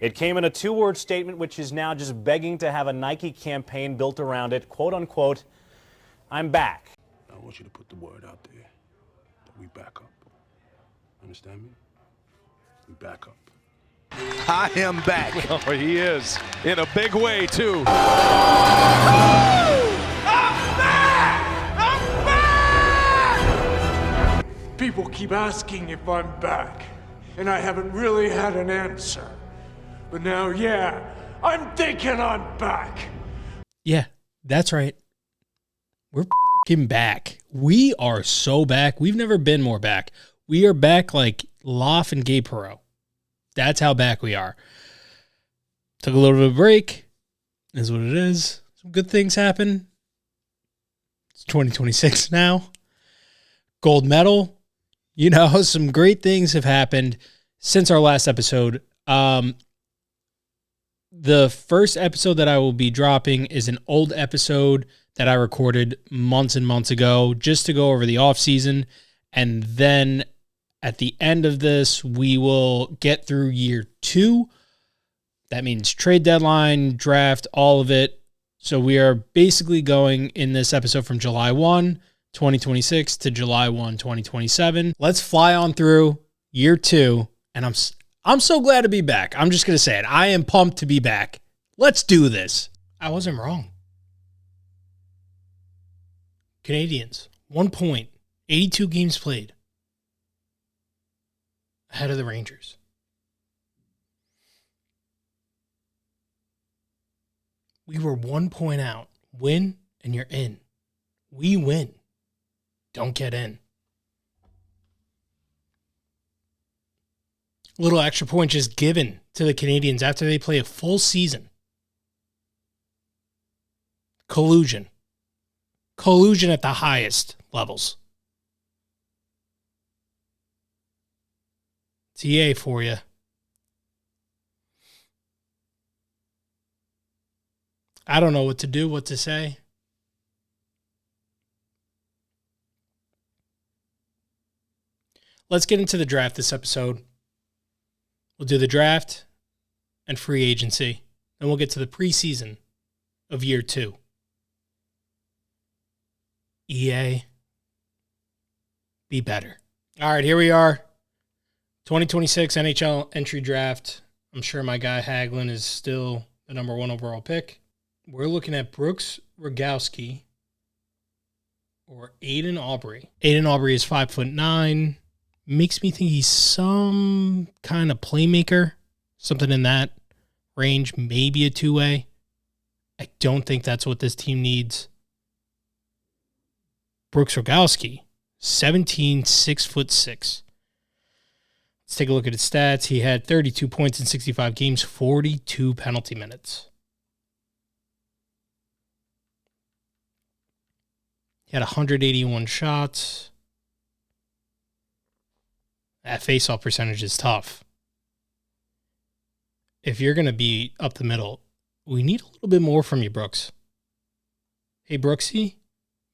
It came in a two-word statement, which is now just begging to have a Nike campaign built around it. Quote unquote, I'm back. I want you to put the word out there that we back up. Understand me? We back up. I am back. Oh, he is. In a big way, too. I'm back! I'm back! People keep asking if I'm back, and I haven't really had an answer. But now, yeah, I'm thinking I'm back. Yeah, that's right. We're fucking back. We are so back. We've never been more back. We are back like Loff and Gabe Perreault. That's how back we are. Took a little bit of a break. Is what it is. Some good things happen. It's 2026 now. Gold medal. You know, some great things have happened since our last episode. The first episode that I will be dropping is an old episode that I recorded months and months ago just to go over the offseason. And then at the end of this, we will get through year 2. That means trade deadline, draft, all of it. So we are basically going in this episode from July 1, 2026 to July 1, 2027. Let's fly on through year 2. And I'm so glad to be back. I'm just going to say it. I am pumped to be back. Let's do this. I wasn't wrong. Canadians, 1 point, 82 games played. Ahead of the Rangers. We were 1 point out. Win, and you're in. We win. Don't get in. Little extra point just given to the Canadians after they play a full season. Collusion. Collusion at the highest levels. TA for you. I don't know what to do, what to say. Let's get into the draft this episode. We'll do the draft and free agency. Then we'll get to the preseason of year 2. EA, be better. All right, here we are. 2026 NHL entry draft. I'm sure my guy Hagelin is still the number 1 overall pick. We're looking at Brooks Rogowski or Aiden Aubrey. Aiden Aubrey is 5'9". Makes me think he's some kind of playmaker. Something in that range. Maybe a 2-way. I don't think that's what this team needs. Brooks Rogowski, 17, 6'6". Let's take a look at his stats. He had 32 points in 65 games, 42 penalty minutes. He had 181 shots. That faceoff percentage is tough. If you're going to be up the middle, we need a little bit more from you, Brooks. Hey, Brooksy,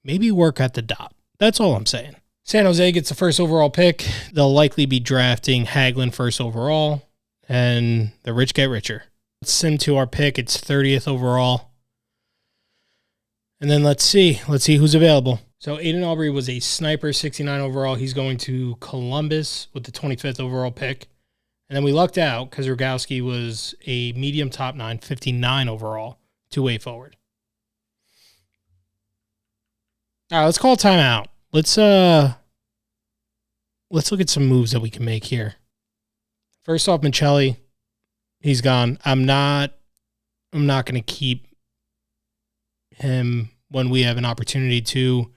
maybe work at the dot. That's all I'm saying. San Jose gets the first overall pick. They'll likely be drafting Hagelin first overall, and the rich get richer. Let's send to our pick. It's 30th overall. And then let's see who's available. So Aiden Aubrey was a sniper, 69 overall. He's going to Columbus with the 25th overall pick. And then we lucked out because Rogowski was a medium top 9, 59 overall, 2-way forward. All right, let's call timeout. Let's look at some moves that we can make here. First off, Michelli, he's gone. I'm not going to keep him when we have an opportunity to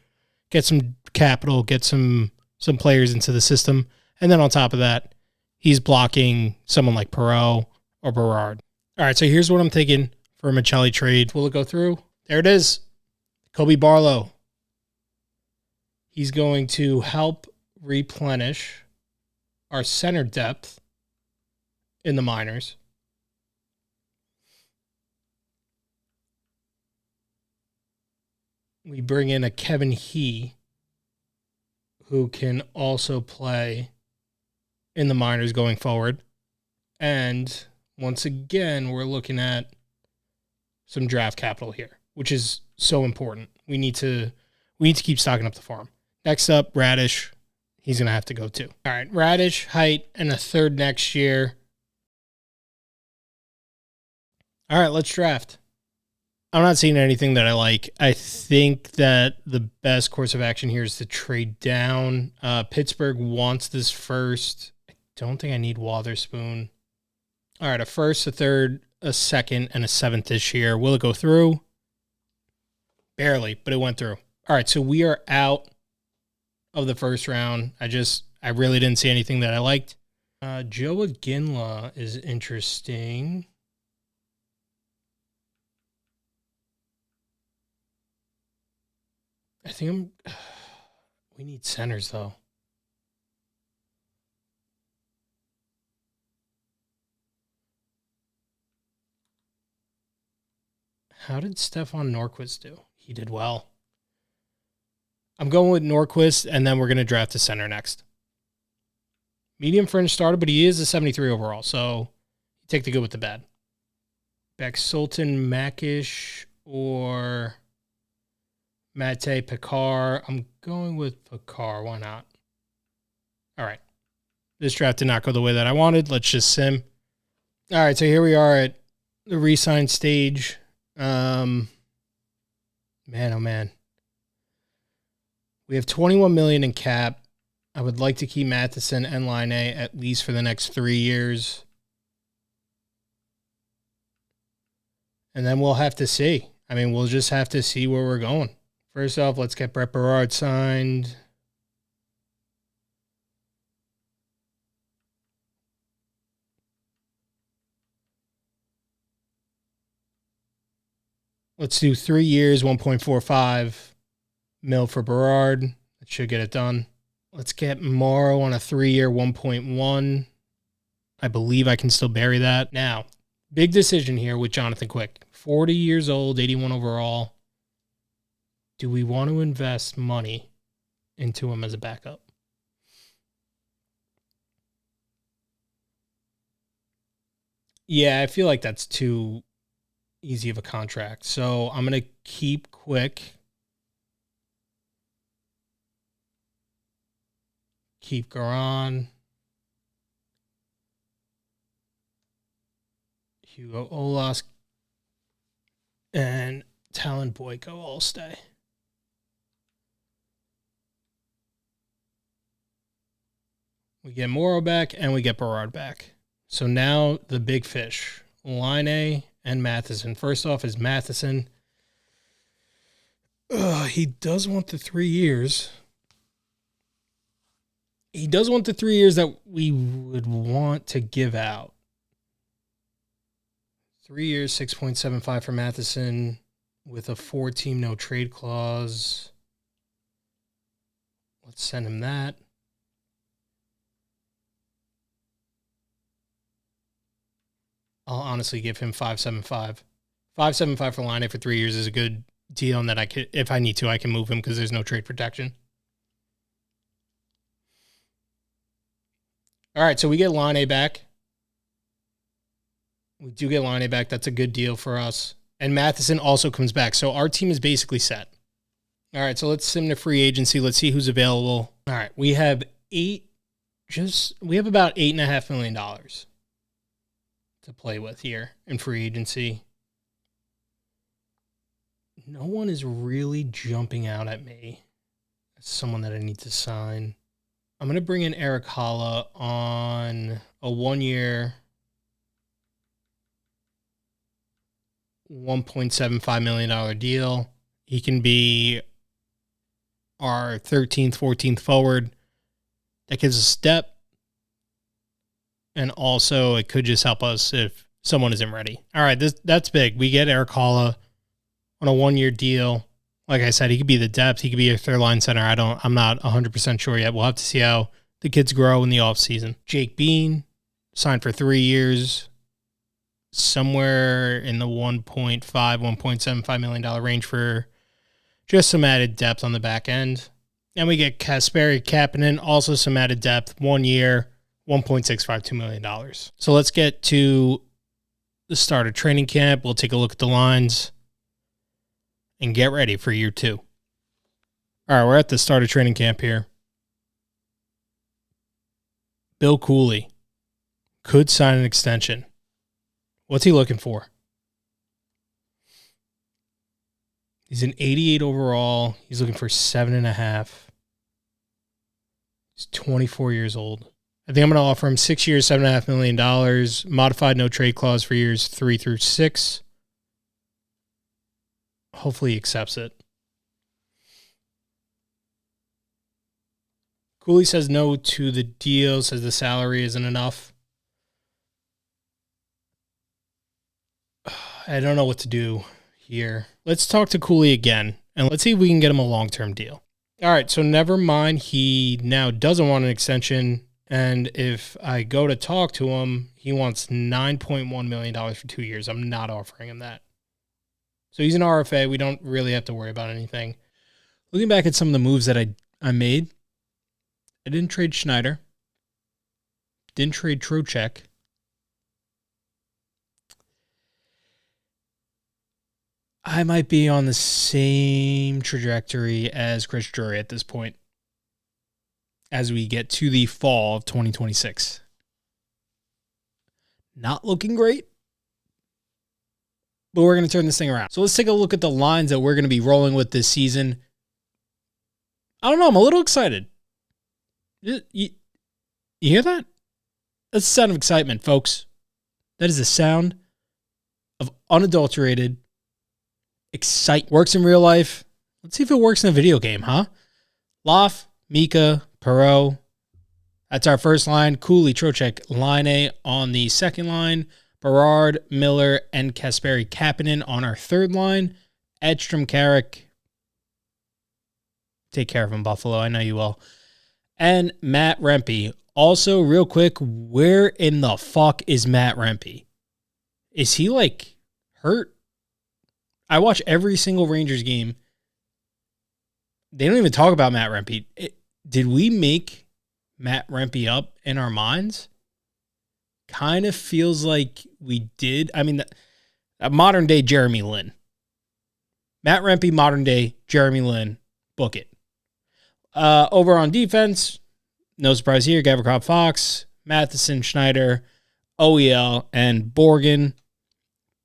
get some capital, get some players into the system. And then on top of that, he's blocking someone like Perreault or Berard. All right, so here's what I'm thinking for a Michelli trade. Will it go through? There it is. Kobe Barlow. He's going to help replenish our center depth in the minors. We bring in a Kevin He, who can also play in the minors going forward. And once again, we're looking at some draft capital here, which is so important. We need to keep stocking up the farm. Next up, Radish. He's going to have to go too. All right, Radish, height, and a third next year. All right, let's draft. I'm not seeing anything that I like. I think that the best course of action here is to trade down. Pittsburgh wants this first. I don't think I need Wotherspoon. All right, a first, a third, a second, and a seventh this year. Will it go through? Barely, but it went through. All right, so we are out of the first round. I really didn't see anything that I liked. Joe Aginla is interesting. I think we need centers though. How did Stefan Norquist do? He did well. I'm going with Norquist, and then we're going to draft a center next. Medium fringe starter, but he is a 73 overall, so you take the good with the bad. Beck Sultan, Makish, or Mate Pekar. I'm going with Pekar. Why not? All right. This draft did not go the way that I wanted. Let's just sim. All right, so here we are at the re-sign stage. Man, oh man. We have $21 million in cap. I would like to keep Matheson and Line A at least for the next 3 years. And then we'll have to see. I mean, we'll just have to see where we're going. First off, let's get Brett Berard signed. Let's do 3 years, 1.45 mil for Berard. That should get it done. Let's get Morrow on a 3-year, 1.1. I believe I can still bury that. Now, big decision here with Jonathan Quick. 40 years old, 81 overall. Do we want to invest money into him as a backup? Yeah, I feel like that's too easy of a contract. So I'm going to keep Quick. Keep Garan. Hugo Olas. And Talon Boyko all stay. We get Morrow back and we get Berard back. So now the big fish, Line A and Matheson. First off is Matheson. He does want the 3 years. He does want the 3 years that we would want to give out. 3 years, 6.75 for Matheson with a 4-team no trade clause. Let's send him that. I'll honestly give him 5.75. 5.75 for Line A for 3 years is a good deal, and that I could, if I need to, I can move him because there's no trade protection. All right, so we get Line A back. We do get Line A back. That's a good deal for us. And Matheson also comes back. So our team is basically set. All right, so let's sim to free agency. Let's see who's available. All right, we have about $8.5 million to play with here in free agency. No one is really jumping out at me as someone that I need to sign. I'm going to bring in Eric Holla on a 1-year, $1.75 million deal. He can be our 13th, 14th forward. That gives us a step. And also, it could just help us if someone isn't ready. All right, that's big. We get Eric Holla on a 1-year deal. Like I said, he could be the depth. He could be a third-line center. I'm not 100% sure yet. We'll have to see how the kids grow in the offseason. Jake Bean signed for 3 years, somewhere in the $1.75 million range for just some added depth on the back end. And we get Kasperi Kapanen, also some added depth, 1 year, $1.652 million. So let's get to the start of training camp. We'll take a look at the lines and get ready for year 2. All right, we're at the start of training camp here. Bill Cooley could sign an extension. What's he looking for? He's an 88 overall. He's looking for 7.5. He's 24 years old. I think I'm going to offer him 6 years, $7.5 million, modified no trade clause for years 3 through 6. Hopefully he accepts it. Cooley says no to the deal, says the salary isn't enough. I don't know what to do here. Let's talk to Cooley again, and let's see if we can get him a long-term deal. All right, so never mind. He now doesn't want an extension, and if I go to talk to him, he wants $9.1 million for 2 years. I'm not offering him that. So he's an RFA. We don't really have to worry about anything. Looking back at some of the moves that I made, I didn't trade Schneider. Didn't trade Trocheck. I might be on the same trajectory as Chris Drury at this point as we get to the fall of 2026. Not looking great, but we're going to turn this thing around. So let's take a look at the lines that we're going to be rolling with this season. I don't know. I'm a little excited. You hear that? That's the sound of excitement, folks. That is the sound of unadulterated excitement. Works in real life. Let's see if it works in a video game, huh? Loff, Mika, Perot. That's our first line. Cooley, Trocheck, Line on the second line. Berard, Miller, and Kasperi Kapanen on our third line. Edstrom, Carrick. Take care of him, Buffalo. I know you will. And Matt Rempe. Also, real quick, where in the fuck is Matt Rempe? Is he, like, hurt? I watch every single Rangers game. They don't even talk about Matt Rempe. Did we make Matt Rempe up in our minds? Kind of feels like we did. I mean, a modern-day Jeremy Lin. Matt Rempe, modern-day Jeremy Lin. Book it. Over on defense, no surprise here, Gavrikov, Fox, Matheson, Schneider, OEL, and Borgen.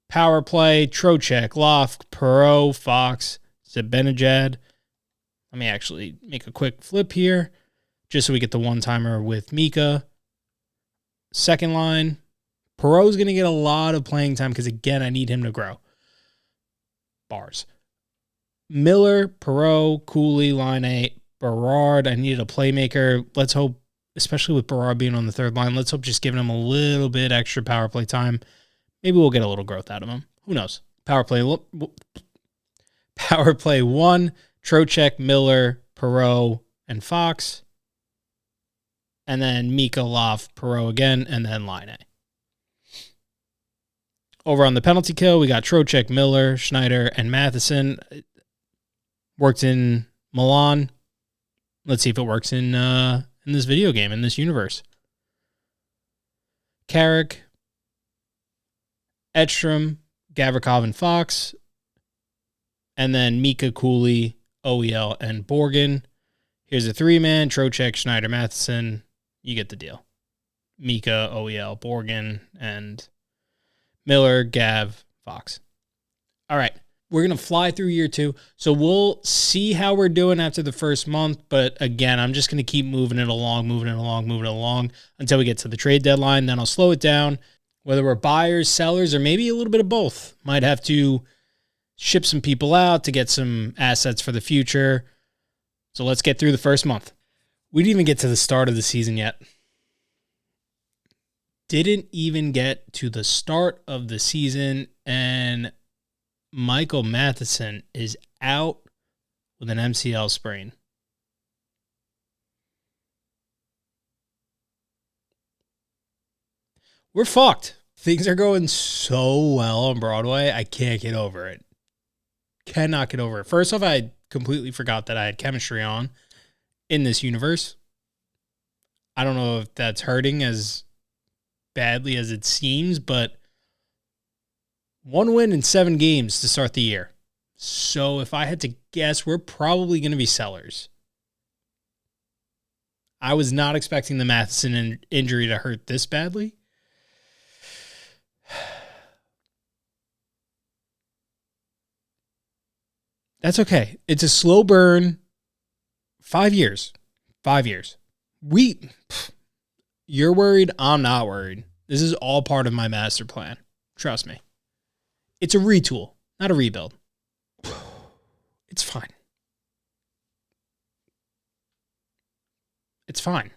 Power play, Trocheck, Loft, Perot, Fox, Zibanejad. Let me actually make a quick flip here, just so we get the one-timer with Mika. Second line, Perot's going to get a lot of playing time because, again, I need him to grow. Bars. Miller, Perot, Cooley, Line, Berard. I needed a playmaker. Let's hope, especially with Berard being on the third line, let's hope just giving him a little bit extra power play time. Maybe we'll get a little growth out of him. Who knows? Power play 1, Trocheck, Miller, Perot, and Fox. And then Mika, Loft, Perot again, and then Line. Over on the penalty kill, we got Trocheck, Miller, Schneider, and Matheson. Worked in Milan. Let's see if it works in this video game, in this universe. Carrick, Edstrom, Gavrikov, and Fox. And then Mika, Cooley, OEL, and Borgen. Here's a 3-man, Trocheck, Schneider, Matheson. You get the deal. Mika, OEL, Borgen, and Miller, Gav, Fox. All right. We're going to fly through year 2. So we'll see how we're doing after the first month. But again, I'm just going to keep moving it along until we get to the trade deadline. Then I'll slow it down. Whether we're buyers, sellers, or maybe a little bit of both. Might have to ship some people out to get some assets for the future. So let's get through the first month. We didn't even get to the start of the season yet. Didn't even get to the start of the season, and Michael Matheson is out with an MCL sprain. We're fucked. Things are going so well on Broadway, I can't get over it. Cannot get over it. First off, I completely forgot that I had chemistry on in this universe. I don't know if that's hurting as badly as it seems, but 1 win in 7 games to start the year. So if I had to guess, we're probably going to be sellers. I was not expecting the Matheson injury to hurt this badly. That's okay. It's a slow burn. 5 years. 5 years. You're worried. I'm not worried. This is all part of my master plan. Trust me. It's a retool, not a rebuild. It's fine. It's fine.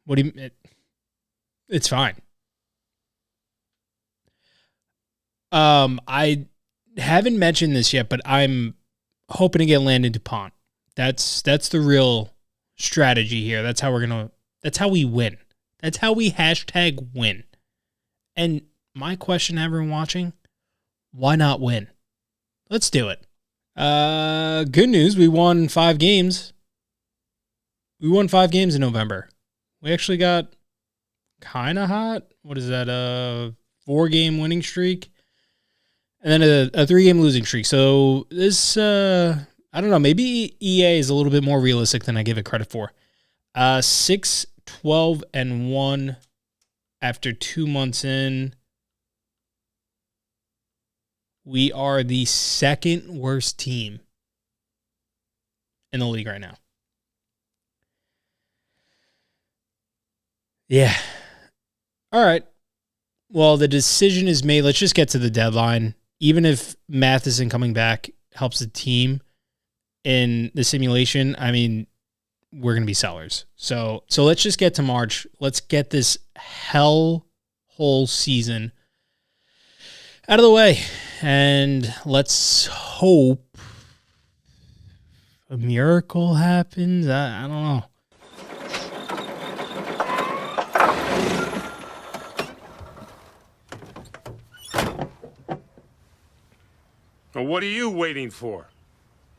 What do you... It's fine. I haven't mentioned this yet, but I'm hoping to get Landon DuPont. That's the real strategy here. That's how we win. That's how we #win. And my question to everyone watching, why not win? Let's do it. Good news, we won 5 games. We won 5 games in November. We actually got kind of hot. What is that? 4-game winning streak. And then a 3-game losing streak. So this, I don't know, maybe EA is a little bit more realistic than I give it credit for. 6-12-1 after 2 months in. We are the 2nd worst team in the league right now. Yeah. All right. Well, the decision is made. Let's just get to the deadline. Even if Matheson coming back helps the team in the simulation, I mean, we're going to be sellers. So let's just get to March. Let's get this whole season out of the way. And let's hope a miracle happens. I don't know. Well, what are you waiting for?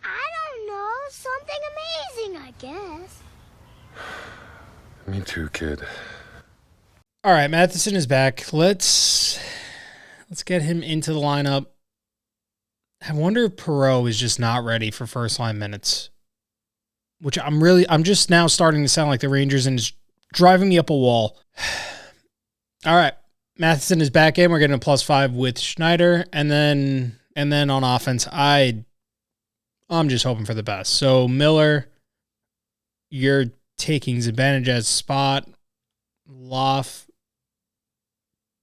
I don't know. Something amazing, I guess. Me too, kid. All right, Matheson is back. Let's get him into the lineup. I wonder if Perreault is just not ready for first line minutes, which I'm just now starting to sound like the Rangers, and it's driving me up a wall. All right, Matheson is back in. We're getting a +5 with Schneider, and then on offense, I'm just hoping for the best. So Miller, you're taking Zibanejad's spot. Loff,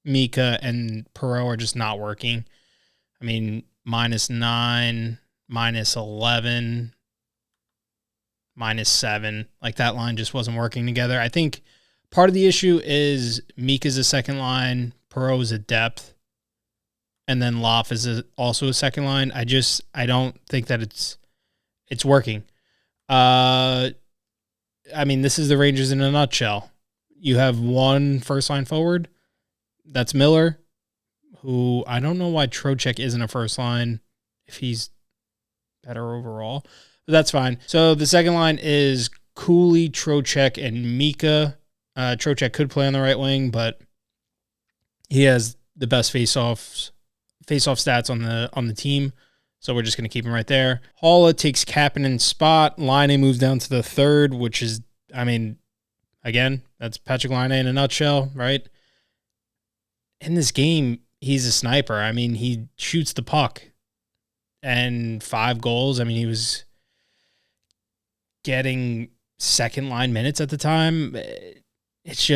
Mika, and Perreault are just not working. I mean, -9, -11, -7. Like, that line just wasn't working together. I think part of the issue is Mika's a second line, Perreault is a depth, and then Loff is also a second line. I don't think that it's working. I mean, this is the Rangers in a nutshell. You have one first line forward. That's Miller, who I don't know why Trocheck isn't a first line if he's better overall. But that's fine. So the second line is Cooley, Trocheck, and Mika. Trocheck could play on the right wing, but he has the best face-off stats on the team. So we're just going to keep him right there. Haula takes Kapanen's spot. Laine moves down to the third, which is, I mean, again, that's Patrick Laine in a nutshell, right? In this game, he's a sniper. I mean, he shoots the puck. And 5 goals. I mean, he was getting second line minutes at the time. This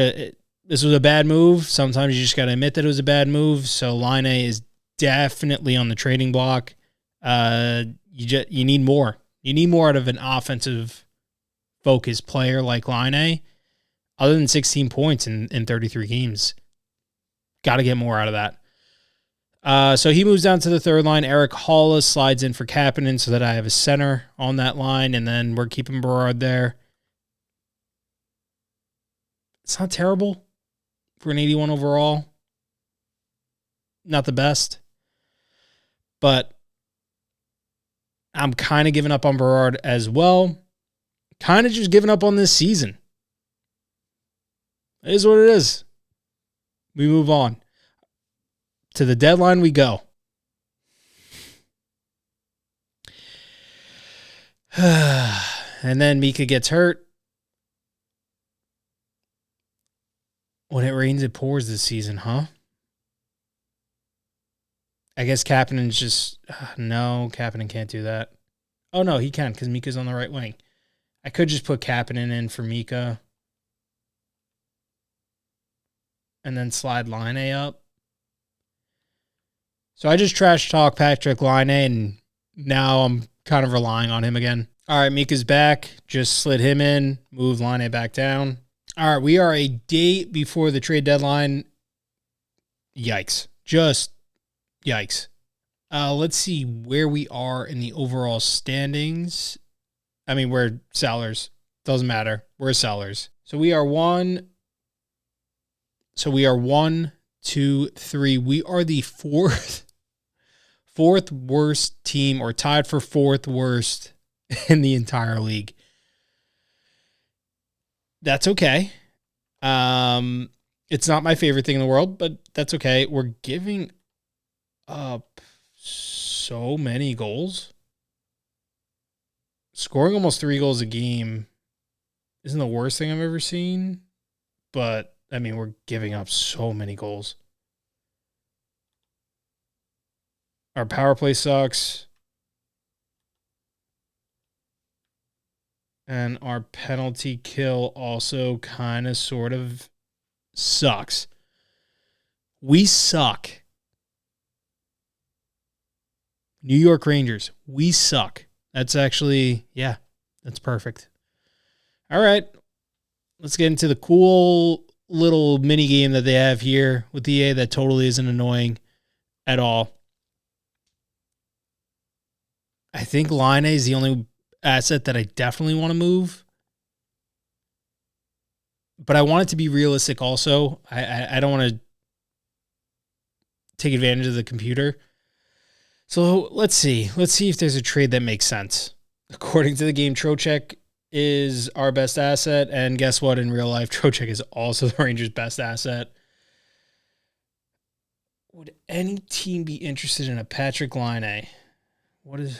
was a bad move. Sometimes you just got to admit that it was a bad move. So Laine is definitely on the trading block. You need more. You need more out of an offensive focused player like Laine. Other than 16 points in 33 games, got to get more out of that. So he moves down to the third line. Eric Haula slides in for Kapanen so that I have a center on that line, and then we're keeping Berard there. It's not terrible for an 81 overall. Not the best. But I'm kind of giving up on Berard as well. Kind of just giving up on this season. It is what it is. We move on. To the deadline we go. And then Mika gets hurt. When it rains, it pours this season, huh? I guess Kapanen's just... no, Kapanen can't do that. Oh, no, he can because Mika's on the right wing. I could just put Kapanen in for Mika. And then slide Laine up. So I just trash talk Patrick Laine, and now I'm kind of relying on him again. All right, Mika's back. Just slid him in, move Laine back down. All right, we are a day before the trade deadline. Yikes. Just yikes. Let's see where we are in the overall standings. I mean, we're sellers. Doesn't matter. We're sellers. So we are 1, 2, 3. We are the fourth worst team, or tied for fourth worst in the entire league. That's okay. It's not my favorite thing in the world, but that's okay. We're giving up so many goals. Scoring almost 3 goals a game isn't the worst thing I've ever seen, but I mean, we're giving up so many goals. Our power play sucks. And our penalty kill also kind of sort of sucks. We suck. New York Rangers, we suck. That's actually, yeah, that's perfect. All right. Let's get into the cool little mini game that they have here with EA that totally isn't annoying at all. I think Laine is the only asset that I definitely want to move. But I want it to be realistic also. I don't want to take advantage of the computer. So let's see. Let's see if there's a trade that makes sense. According to the game, Trocheck is our best asset. And guess what? In real life, Trocheck is also the Rangers' best asset. Would any team be interested in a Patrick Laine? What is...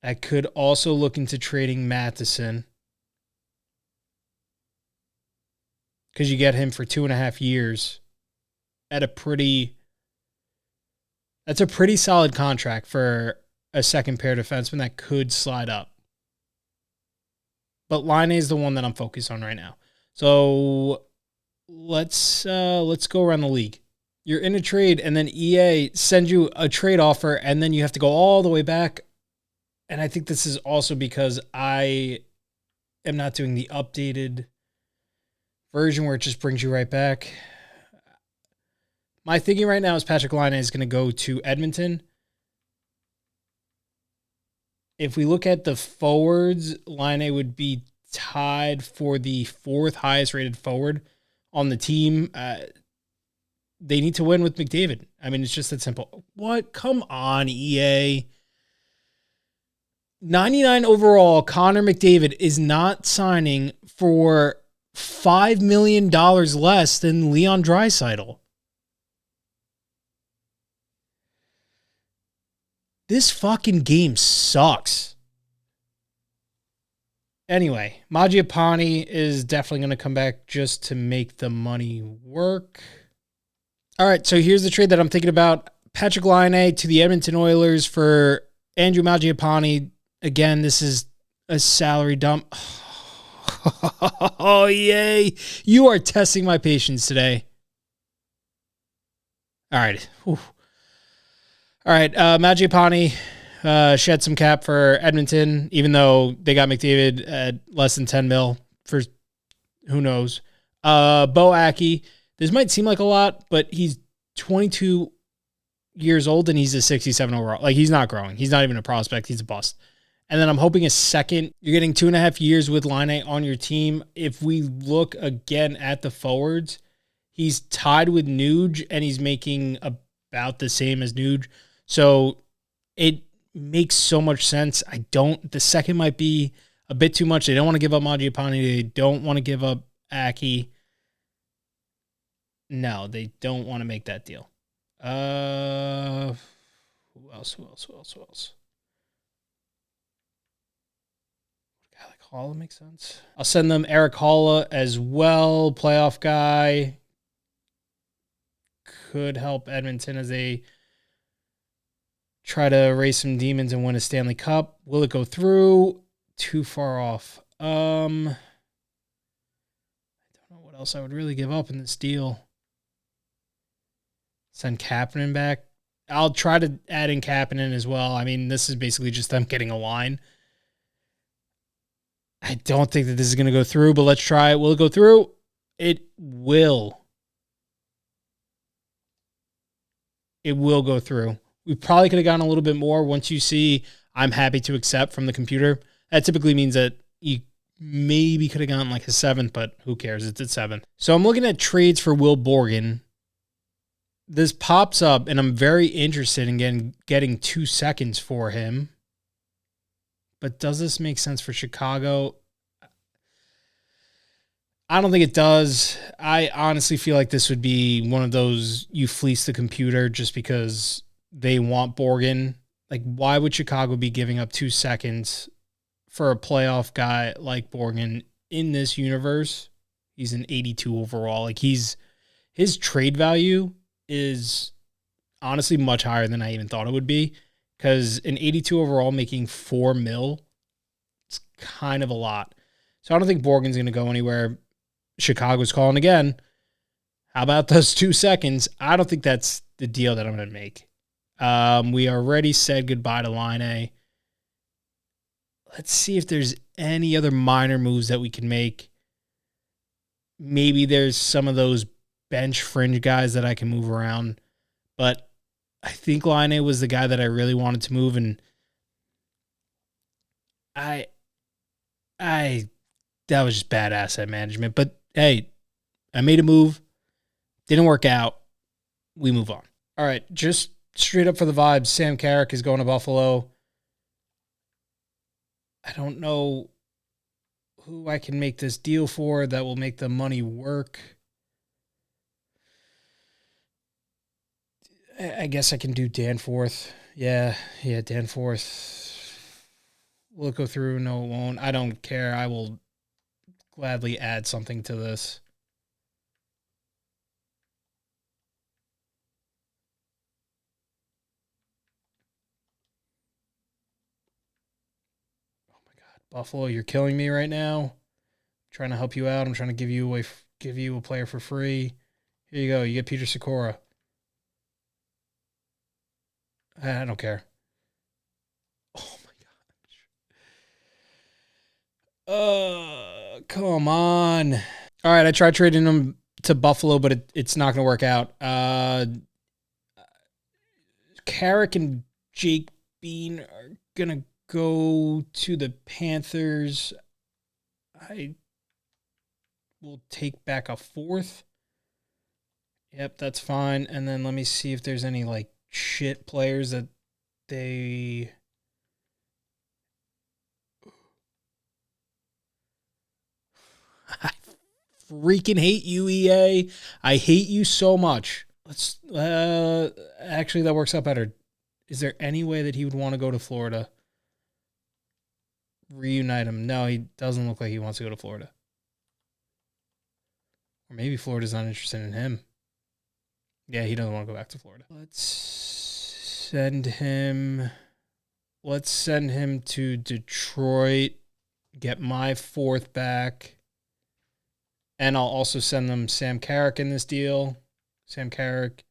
I could also look into trading Matheson, because you get him for 2.5 years at a pretty... That's a pretty solid contract for a second pair defenseman that could slide up. But Laine is the one that I'm focused on right now. So let's go around the league. You're in a trade, and then EA sends you a trade offer, and then you have to go all the way back. And I think this is also because I am not doing the updated version where it just brings you right back. My thinking right now is Patrick Laine is going to go to Edmonton. If we look at the forwards, Laine would be tied for the 4th highest rated forward on the team. They need to win with McDavid. I mean, it's just that simple. What? Come on, EA. 99 overall, Connor McDavid is not signing for $5 million less than Leon Draisaitl. This fucking game sucks. Anyway, Mangiapane is definitely going to come back just to make the money work. All right, so here's the trade that I'm thinking about. Patrick Laine to the Edmonton Oilers for Andrew Mangiapane. Again, this is a salary dump. Oh, yay. You are testing my patience today. All right. Whew. All right, Mangiapane shed some cap for Edmonton, even though they got McDavid at less than 10 mil for who knows. Bo Aki, this might seem like a lot, but he's 22 years old and he's a 67 overall. Like, he's not growing. He's not even a prospect. He's a bust. And then I'm hoping a second. You're getting 2.5 years with Laine on your team. If we look again at the forwards, he's tied with Nuge and he's making about the same as Nuge. So it makes so much sense. The second might be a bit too much. They don't want to give up Mangiapane. They don't want to give up Aki. No, they don't want to make that deal. Who else? A guy like Holla makes sense. I'll send them Eric Holla as well. Playoff guy. Could help Edmonton as they try to raise some demons and win a Stanley Cup. Will it go through? Too far off. I don't know what else I would really give up in this deal. Send Kapanen back. I'll try to add in Kapanen as well. I mean, this is basically just them getting a line. I don't think that this is going to go through, but let's try it. Will it go through? It will. It will go through. We probably could have gotten a little bit more. Once you see I'm happy to accept from the computer, that typically means that you maybe could have gotten like a 7th, but who cares? It's at 7th. So I'm looking at trades for Will Borgen. This pops up, and I'm very interested in getting 2 seconds for him. But does this make sense for Chicago? I don't think it does. I honestly feel like this would be one of those you fleece the computer just because they want Borgen. Like, why would Chicago be giving up 2 seconds for a playoff guy like Borgen in this universe? He's an 82 overall. Like, his trade value is honestly much higher than I even thought it would be, because an 82 overall making $4 million, it's kind of a lot. So I don't think Borgen's going to go anywhere. Chicago's calling again. How about those 2 seconds? I don't think that's the deal that I'm going to make. We already said goodbye to Line A. Let's see if there's any other minor moves that we can make. Maybe there's some of those bench fringe guys that I can move around. But I think Line A was the guy that I really wanted to move, and that was just bad asset management. But hey, I made a move. Didn't work out. We move on. All right, just straight up for the vibes, Sam Carrick is going to Buffalo. I don't know who I can make this deal for that will make the money work. I guess I can do Danforth. Yeah, Danforth. Will it go through? No, it won't. I don't care. I will gladly add something to this. Oh my God, Buffalo, you're killing me right now. I'm trying to help you out. I'm trying to give you a player for free. Here you go. You get Peter Sikora. I don't care. Oh my gosh. Come on. All right, I tried trading him to Buffalo, but it's not going to work out. Carrick and Jake Bean are going to go to the Panthers. I will take back a 4th. Yep, that's fine. And then let me see if there's any like shit players that they... I freaking hate you, EA. I hate you so much. Let's actually, that works out better. Is there any way that he would want to go to Florida? Reunite him. No, he doesn't look like he wants to go to Florida. Or maybe Florida's not interested in him. Yeah, he doesn't want to go back to Florida. Let's send him to Detroit. Get my 4th back. And I'll also send them Sam Carrick in this deal. Sam Carrick,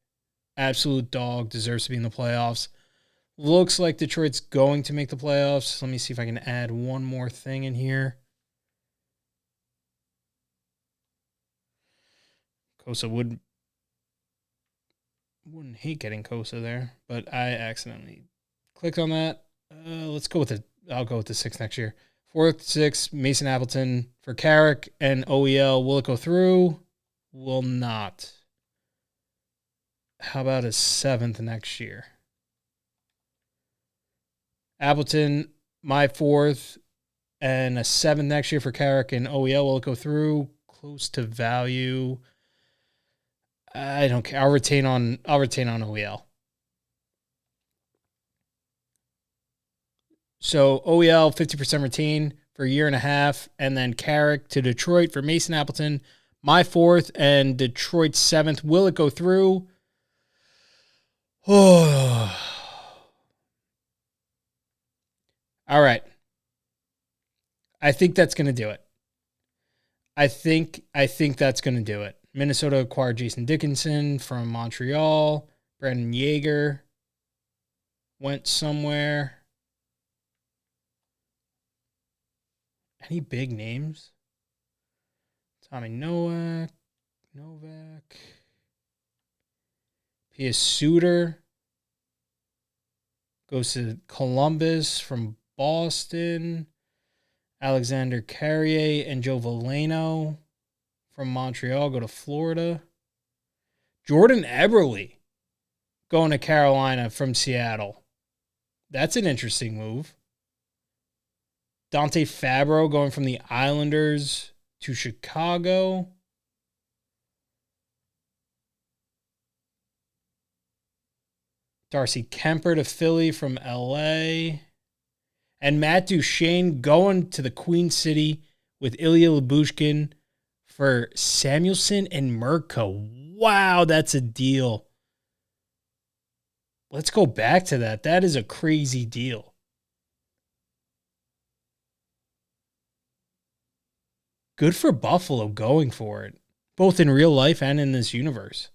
absolute dog, deserves to be in the playoffs. Looks like Detroit's going to make the playoffs. Let me see if I can add one more thing in here. Kosa wouldn't hate getting Kosa there, but I accidentally clicked on that. Let's go with it. I'll go with the 6 next year. 4th, 6th, Mason Appleton for Carrick and OEL. Will it go through? Will not. How about a 7th next year? Appleton, my 4th, and a 7th next year for Carrick and OEL. Will it go through? Close to value. I don't care. I'll retain on OEL. So OEL 50% retain for a year and a half, and then Carrick to Detroit for Mason Appleton. My 4th and Detroit's 7th. Will it go through? Oh. All right. I think that's going to do it. I think that's going to do it. Minnesota acquired Jason Dickinson from Montreal. Brandon Yeager went somewhere. Any big names? Tommy Novak. P.S. Suter goes to Columbus from Boston. Alexander Carrier and Joe Veleno from Montreal go to Florida. Jordan Eberle going to Carolina from Seattle. That's an interesting move. Dante Fabro going from the Islanders to Chicago. Darcy Kemper to Philly from LA. And Matt Duchene going to the Queen City with Ilya Lyubushkin for Samuelson and Mirko. Wow, that's a deal. Let's go back to that. That is a crazy deal. Good for Buffalo going for it, both in real life and in this universe.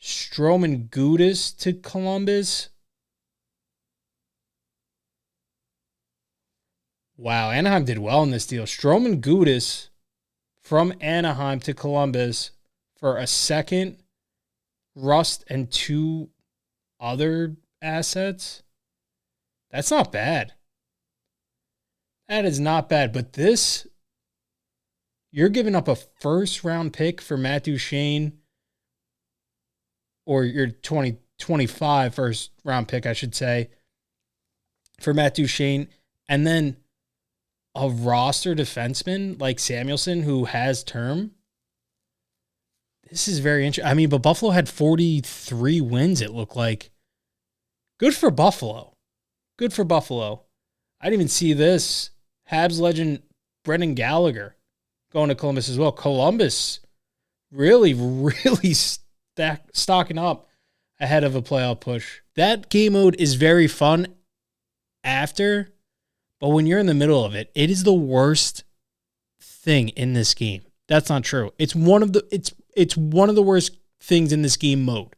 Stroman Gudis to Columbus. Wow, Anaheim did well in this deal. Stroman Gudis from Anaheim to Columbus for a 2nd, Rust, and 2 other assets. That's not bad. That is not bad. But this, you're giving up a 1st-round pick for Matt Duchene, or your 2025 first-round pick, I should say, for Matt Duchene, and then a roster defenseman like Samuelson who has term. This is very interesting. I mean, but Buffalo had 43 wins, it looked like. Good for Buffalo. Good for Buffalo. I didn't even see this. Habs legend Brendan Gallagher going to Columbus as well. Columbus really stocking up ahead of a playoff push. That game mode is very fun after, but when you're in the middle of it, it is the worst thing in this game. That's not true. It's one of the worst things in this game mode.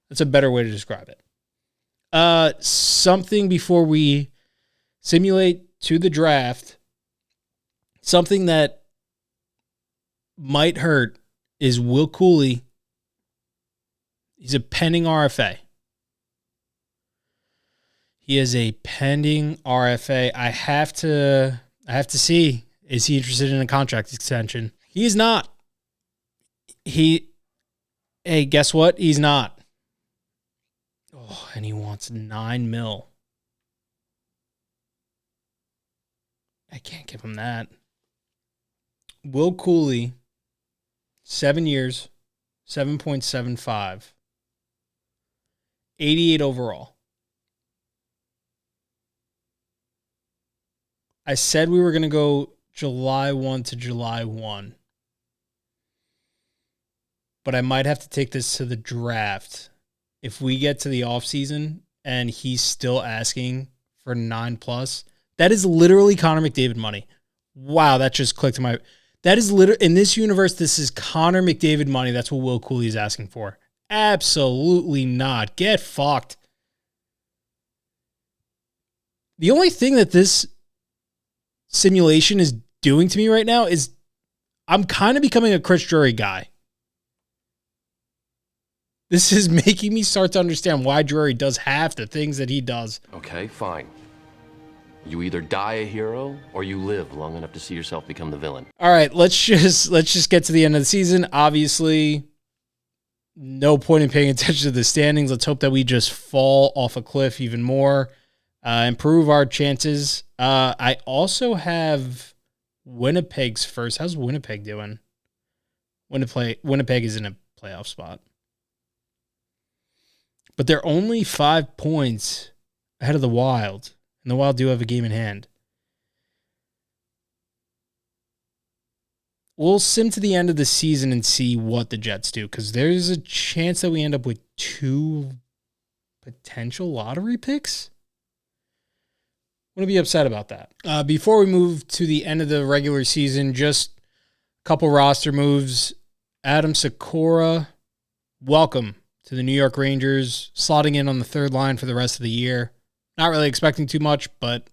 That's a better way to describe it. Something before we simulate to the draft, something that might hurt is Will Cooley. He's a pending RFA. He is a pending RFA. I have to see, is he interested in a contract extension? He is not. Hey, guess what? He's not. Oh, and he wants $9 million. I can't give him that. Will Cooley, 7 years, 7.75, 88 overall. I said we were going to go July 1 to July 1. But I might have to take this to the draft. If we get to the offseason and he's still asking for 9+, that is literally Connor McDavid money. Wow, that just clicked in my... That is literally... In this universe, this is Connor McDavid money. That's what Will Cooley is asking for. Absolutely not. Get fucked. The only thing that this simulation is doing to me right now is I'm kind of becoming a Chris Drury guy. This is making me start to understand why Drury does half the things that he does. Okay, fine. You either die a hero or you live long enough to see yourself become the villain. All right, let's just get to the end of the season. Obviously, no point in paying attention to the standings. Let's hope that we just fall off a cliff even more, improve our chances. I also have Winnipeg's first. How's Winnipeg doing? Winnipeg is in a playoff spot. But they're only 5 points ahead of the Wild. And the Wild do have a game in hand. We'll sim to the end of the season and see what the Jets do, because there's a chance that we end up with 2 potential lottery picks. Wouldn't be upset about that. Before we move to the end of the regular season, just a couple roster moves. Adam Sikora, welcome to the New York Rangers, slotting in on the third line for the rest of the year. Not really expecting too much, but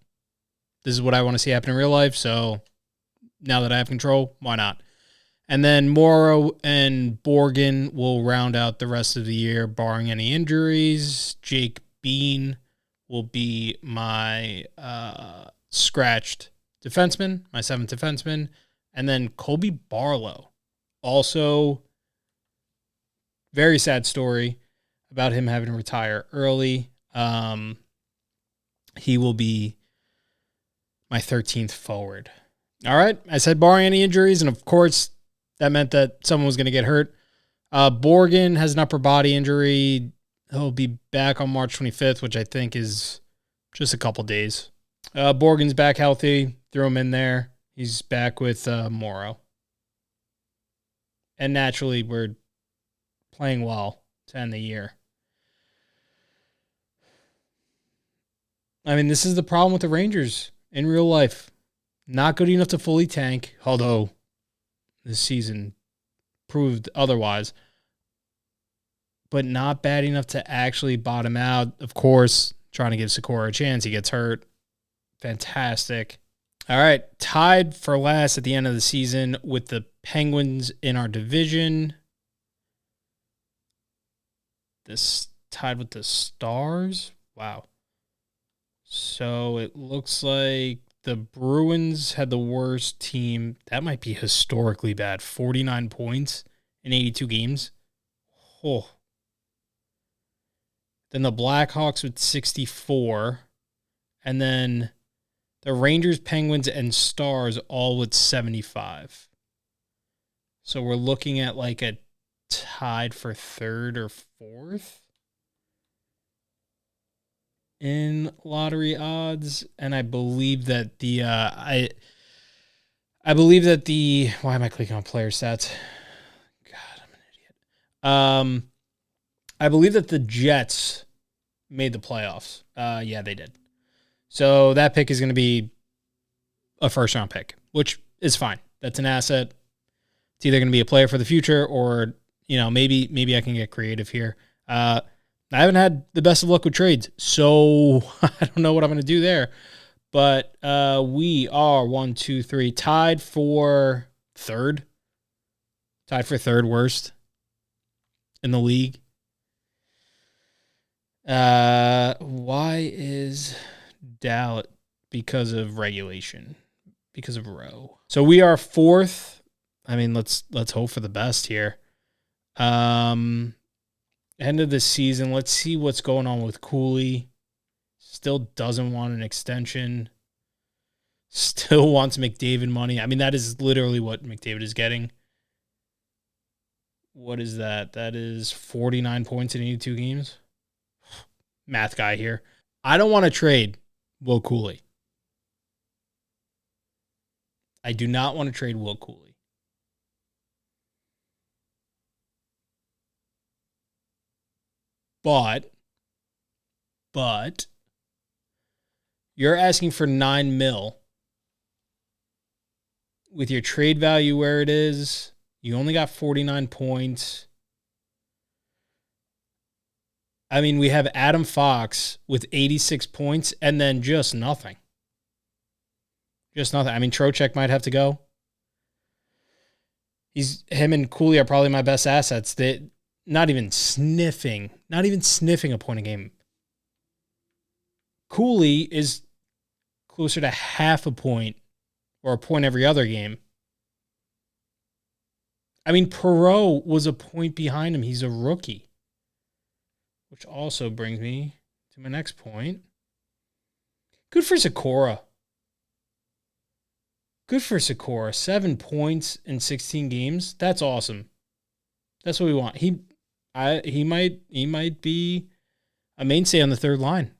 this is what I want to see happen in real life, so now that I have control, why not? And then Morrow and Borgen will round out the rest of the year, barring any injuries. Jake Bean will be my scratched defenseman, my 7th defenseman. And then Colby Barlow. Also, very sad story about him having to retire early. He will be my 13th forward. All right. I said barring any injuries, and of course, that meant that someone was going to get hurt. Borgen has an upper body injury. He'll be back on March 25th, which I think is just a couple days. Borgen's back healthy. Threw him in there. He's back with Morrow. And naturally, we're playing well to end the year. I mean, this is the problem with the Rangers in real life. Not good enough to fully tank, although this season proved otherwise. But not bad enough to actually bottom out. Of course, trying to give Sikora a chance. He gets hurt. Fantastic. All right, tied for last at the end of the season with the Penguins in our division. This tied with the Stars. Wow. So it looks like the Bruins had the worst team. That might be historically bad. 49 points in 82 games. Oh. Then the Blackhawks with 64. And then the Rangers, Penguins, and Stars all with 75. So we're looking at like a tied for 3rd or 4th in lottery odds. And I believe that the I believe that the why am I clicking on player stats? God, I'm an idiot. I believe that the Jets made the playoffs. Yeah, they did. So that pick is going to be a first-round pick, which is fine. That's an asset. It's either going to be a player for the future or, maybe I can get creative here. I haven't had the best of luck with trades, so I don't know what I'm going to do there. But we are 1, 2, 3 tied for third. Tied for third worst in the league. Why is Dallas? Because of regulation, because of row. So we are 4th. I mean, let's hope for the best here. End of the season. Let's see what's going on with Cooley. Still doesn't want an extension. Still wants McDavid money. I mean, that is literally what McDavid is getting. What is that? That is 49 points in 82 games. Math guy here. I don't want to trade Will Cooley. I do not want to trade Will Cooley. But you're asking for $9 million with your trade value where it is. You only got 49 points. I mean, we have Adam Fox with 86 points and then just nothing. Just nothing. I mean, Trocheck might have to go. Him and Cooley are probably my best assets. They not even sniffing a point a game. Cooley is closer to half a point or a point every other game. I mean, Perreault was a point behind him. He's a rookie. Which also brings me to my next point. Good for Sikora. 7 points in 16 games. That's awesome. That's what we want. He might be a mainstay on the third line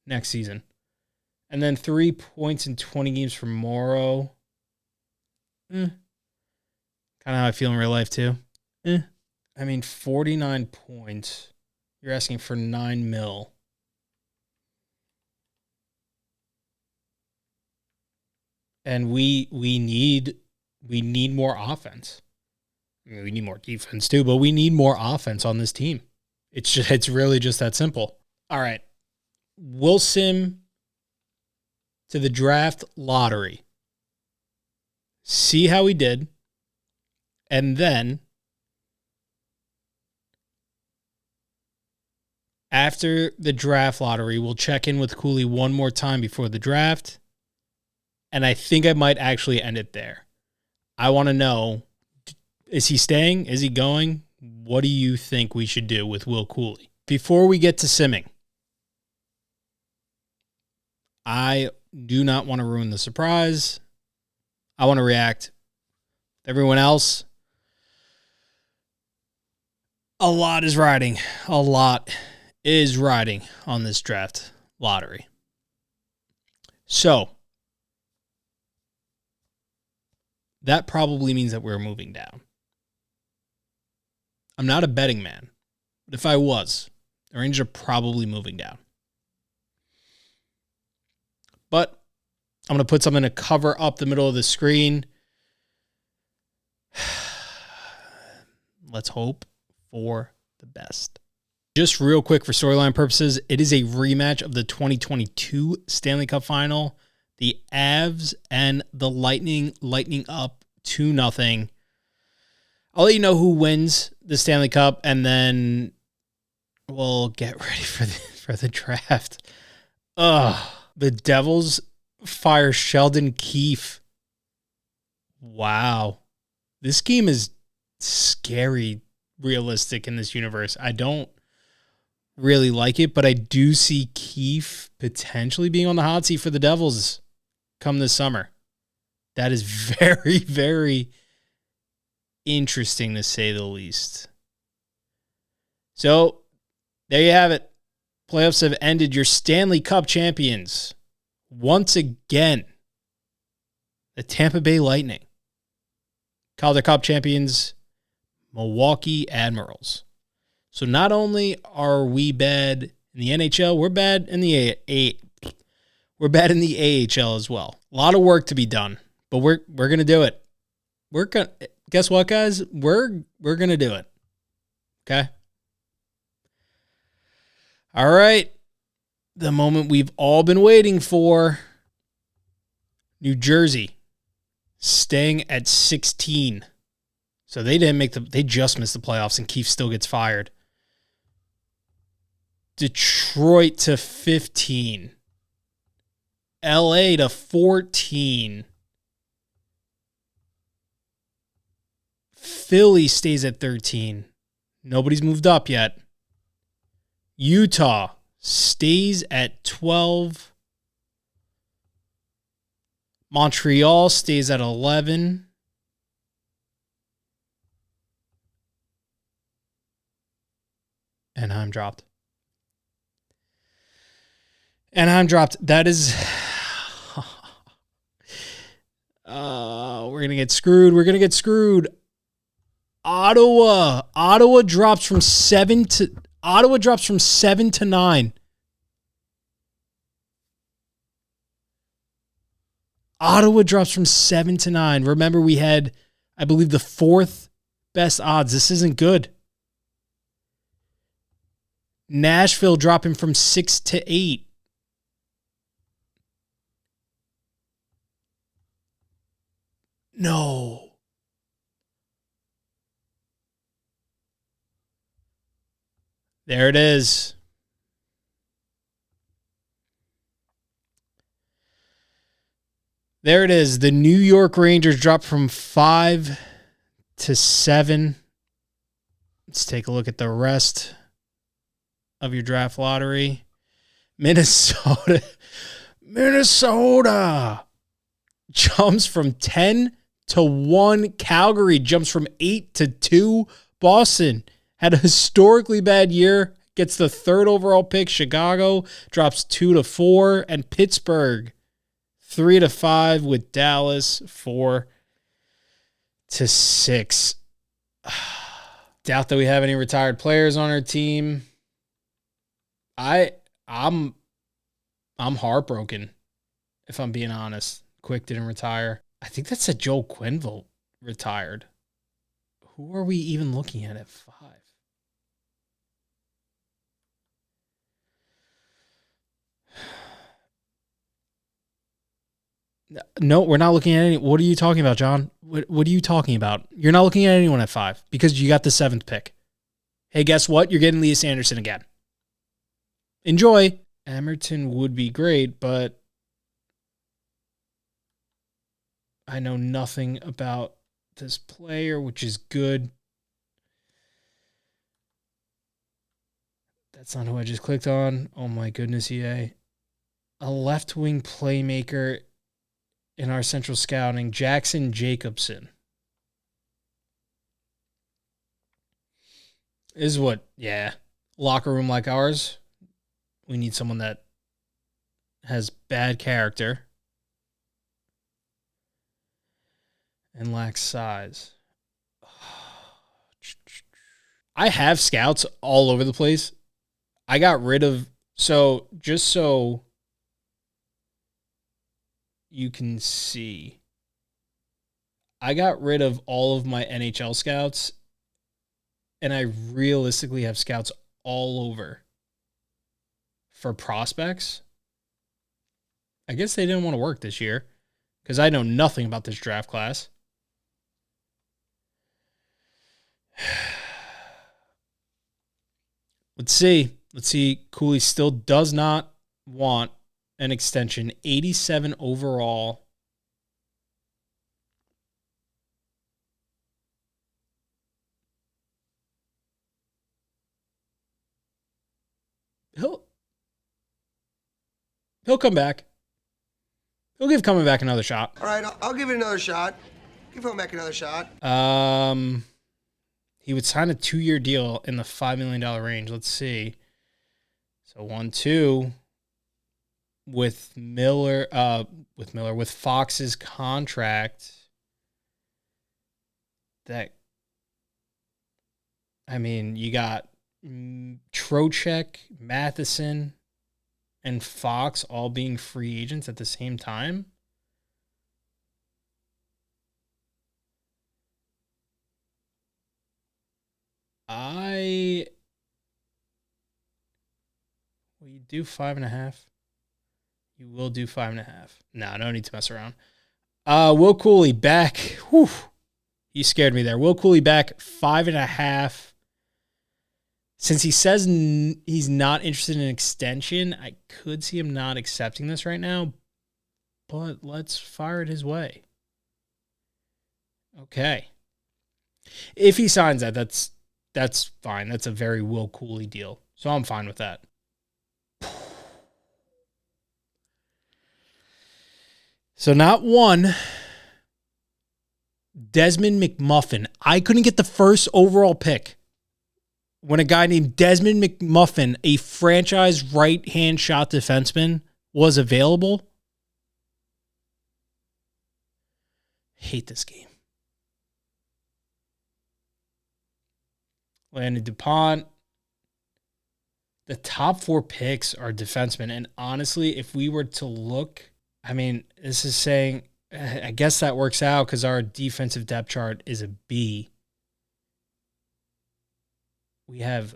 next season. And then 3 points in 20 games for Morrow. Kind of how I feel in real life too. I mean, 49 points. You're asking for $9 million. And we need more offense. I mean, we need more defense too, but we need more offense on this team. It's really just that simple. All right. We'll sim to the draft lottery. See how he did. And then after the draft lottery, we'll check in with Cooley one more time before the draft. And I think I might actually end it there. I want to know, is he staying? Is he going? What do you think we should do with Will Cooley? Before we get to simming, I do not want to ruin the surprise. I want to react. Everyone else, a lot is riding. A lot is riding on this draft lottery. So, that probably means that we're moving down. I'm not a betting man, but if I was, the Rangers are probably moving down. But I'm going to put something to cover up the middle of the screen. Let's hope for the best. Just real quick for storyline purposes, it is a rematch of the 2022 Stanley Cup Final. The Avs and the Lightning up 2-0. I'll let you know who wins the Stanley Cup, and then we'll get ready for the draft. The Devils fire Sheldon Keefe. Wow. This game is scary, realistic in this universe. I don't really like it, but I do see Keefe potentially being on the hot seat for the Devils come this summer. That is very, very interesting to say the least. So, there you have it. Playoffs have ended. Your Stanley Cup champions, once again, the Tampa Bay Lightning. Calder Cup champions, Milwaukee Admirals. So not only are we bad in the NHL, we're bad in the we're bad in the AHL as well. A lot of work to be done, but we're gonna do it. Guess what, guys? We're gonna do it. Okay. All right. The moment we've all been waiting for. New Jersey staying at 16. So they just missed the playoffs and Keefe still gets fired. Detroit to 15. LA to 14. Philly stays at 13. Nobody's moved up yet. Utah stays at 12. Montreal stays at 11. Anaheim dropped. That is... we're going to get screwed. Ottawa drops from 7 to 9. Ottawa drops from 7 to 9. Remember, we had, I believe, the 4th best odds. This isn't good. Nashville dropping from 6 to 8. No. There it is. There it is. The New York Rangers dropped from 5 to 7. Let's take a look at the rest of your draft lottery. Minnesota jumps from 10 to 1. Calgary jumps from 8 to 2. Boston had a historically bad year, gets the 3rd overall pick. Chicago drops 2 to 4, and Pittsburgh 3 to 5 with Dallas 4 to 6. Doubt that we have any retired players on our team. I'm heartbroken, if I'm being honest. Quick didn't retire. I think that said Joel Quenneville retired. Who are we even looking at 5? No, we're not looking at any. What are you talking about, John? What are you talking about? You're not looking at anyone at 5 because you got the 7th pick. Hey, guess what? You're getting Elias Anderson again. Enjoy. Emerton would be great, but I know nothing about this player, which is good. That's not who I just clicked on. Oh my goodness, EA. A left-wing playmaker in our central scouting, Jackson Jacobson. Is what, yeah, locker room like ours. We need someone that has bad character and lacks size. I have scouts all over the place. I got rid of, so just so you can see, I got rid of all of my NHL scouts, and I realistically have scouts all over for prospects. I guess they didn't want to work this year because I know nothing about this draft class. Let's see. Cooley still does not want an extension. 87 overall. He'll come back. He'll give coming back another shot. All right, I'll give it another shot. Give him back another shot. He would sign a 2-year deal in the $5 million range. Let's see. So 1-2 with Fox's contract. That, I mean, you got Trocheck, Matheson, and Fox all being free agents at the same time. Will you do 5.5? You will do 5.5. No, no need to mess around. Will Cooley back. Whew. You scared me there. Will Cooley back 5.5. Since he says he's not interested in an extension, I could see him not accepting this right now, but let's fire it his way. Okay. If he signs that, that's fine. That's a very Will Cooley deal. So I'm fine with that. So not one. Desmond McMuffin. I couldn't get the first overall pick when a guy named Desmond McMuffin, a franchise right-hand shot defenseman, was available. Hate this game. Landon DuPont. The top 4 picks are defensemen. And honestly, if we were to look, I mean, this is saying, I guess that works out because our defensive depth chart is a B. We have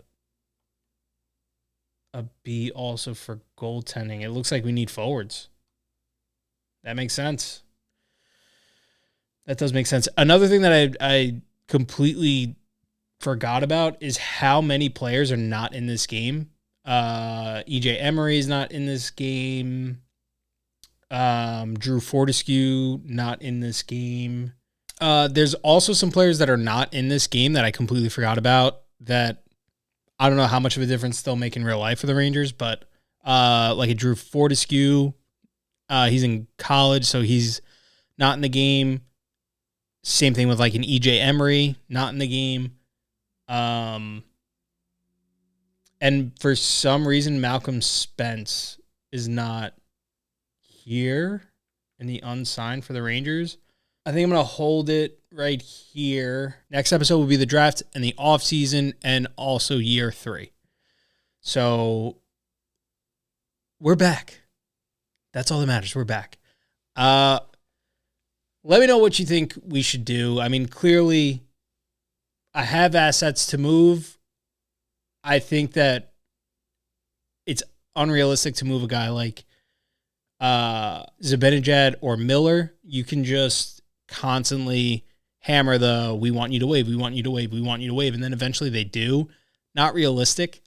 a B also for goaltending. It looks like we need forwards. That makes sense. That does make sense. Another thing that I completely forgot about is how many players are not in this game. EJ Emery is not in this game. Drew Fortescue not in this game. There's also some players that are not in this game that I completely forgot about that I don't know how much of a difference they'll make in real life for the Rangers, but like a Drew Fortescue, he's in college, so he's not in the game. Same thing with like an EJ Emery, not in the game. And for some reason, Malcolm Spence is not here in the unsigned for the Rangers. I think I'm going to hold it right here. Next episode will be the draft and the offseason and also year 3. So we're back. That's all that matters. We're back. Let me know what you think we should do. I mean, clearly, I have assets to move. I think that it's unrealistic to move a guy like Zibanejad or Miller. You can just constantly hammer the we want you to waive, we want you to waive, we want you to waive, and then eventually they do. Not realistic.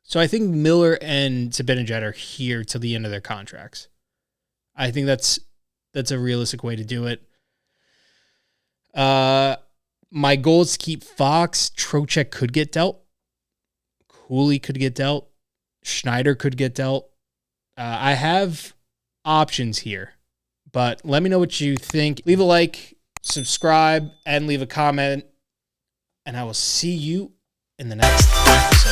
So I think Miller and Zibanejad are here till the end of their contracts. I think that's a realistic way to do it. My goal is to keep Fox. Trocheck could get dealt. Cooley could get dealt. Schneider could get dealt. I have options here, but let me know what you think. Leave a like, subscribe, and leave a comment, and I will see you in the next episode.